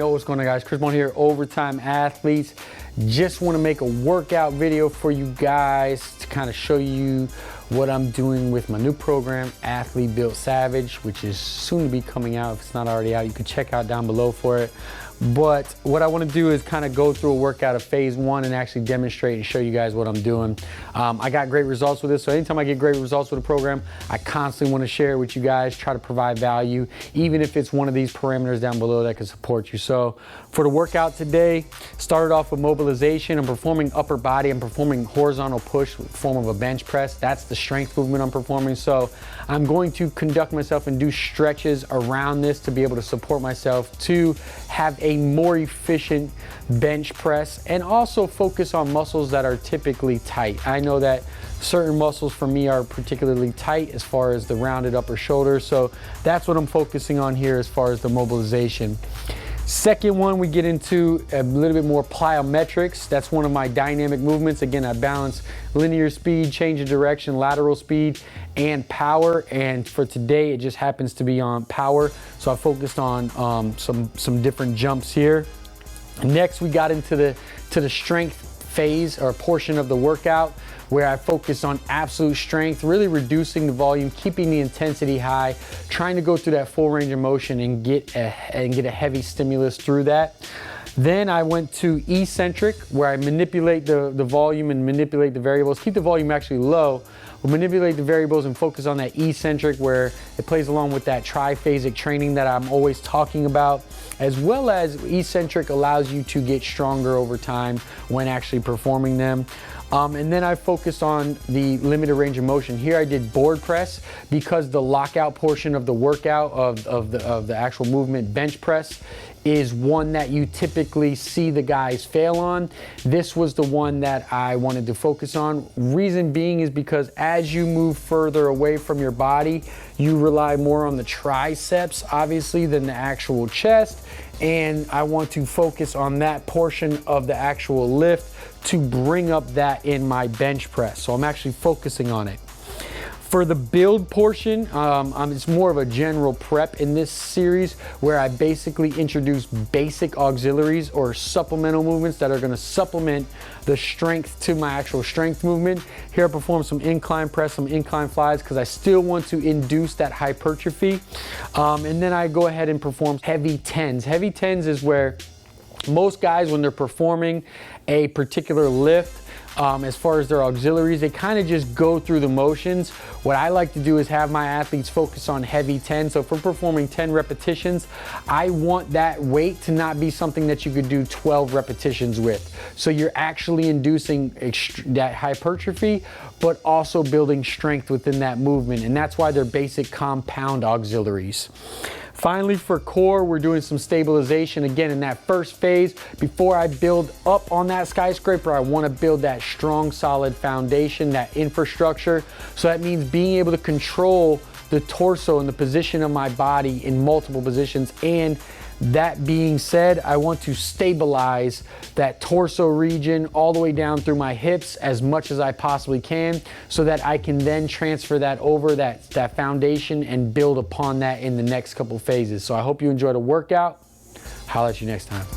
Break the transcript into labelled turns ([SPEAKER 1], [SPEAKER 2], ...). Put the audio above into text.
[SPEAKER 1] Yo, what's going on, guys? Chris Bone here, Overtime Athletes. Just want to make a workout video for you guys to kind of show you what I'm doing with my new program, Athlete Built Savage, which is soon to be coming out. If it's not already out, you can check out down below for it. But what I want to do is kind of go through a workout of phase one and actually demonstrate and show you guys what I'm doing. I got great results with this, so anytime I get great results with a program, I constantly want to share it with you guys, try to provide value, even if it's one of these parameters down below that can support you. So for the workout today, started off with mobilization. I'm performing upper body. I'm performing horizontal push with the form of a bench press. That's the strength movement I'm performing. So I'm going to conduct myself and do stretches around this to be able to support myself to have a more efficient bench press and also focus on muscles that are typically tight. I know that certain muscles for me are particularly tight as far as the rounded upper shoulder, so that's what I'm focusing on here as far as the mobilization. Second one, we get into a little bit more plyometrics. That's one of my dynamic movements. Again, I balance linear speed, change of direction, lateral speed, and power. And for today, it just happens to be on power. So I focused on some different jumps here. Next, we got into the strength phase or portion of the workout, where I focus on absolute strength, really reducing the volume, keeping the intensity high, trying to go through that full range of motion and get a heavy stimulus through that. Then I went to Eccentric, where I manipulate the volume and manipulate the variables, keep the volume actually low, we'll manipulate the variables and focus on that Eccentric, where it plays along with that triphasic training that I'm always talking about, as well as Eccentric allows you to get stronger over time when actually performing them. And then I focused on the limited range of motion. Here I did board press because the lockout portion of the workout of the actual movement bench press is one that you typically see the guys fail on. This was the one that I wanted to focus on. Reason being is because as you move further away from your body, you rely more on the triceps, obviously, than the actual chest. And I want to focus on that portion of the actual lift to bring up that in my bench press. So I'm actually focusing on it. For the build portion, it's more of a general prep in this series, where I basically introduce basic auxiliaries or supplemental movements that are going to supplement the strength to my actual strength movement. Here I perform some incline press, some incline flies, because I still want to induce that hypertrophy. And then I go ahead and perform heavy tens. Heavy tens is where most guys, when they're performing a particular lift, as far as their auxiliaries, they kind of just go through the motions. What I like to do is have my athletes focus on heavy 10. So if we're performing 10 repetitions, I want that weight to not be something that you could do 12 repetitions with. So you're actually inducing that hypertrophy, but also building strength within that movement. And that's why they're basic compound auxiliaries. Finally, for core, we're doing some stabilization. Again, in that first phase, before I build up on that skyscraper, I want to build that strong, solid foundation, that infrastructure. So that means being able to control the torso and the position of my body in multiple positions. And that being said, I want to stabilize that torso region all the way down through my hips as much as I possibly can, so that I can then transfer that over that foundation and build upon that in the next couple phases. So I hope you enjoyed the workout. Holla at you next time.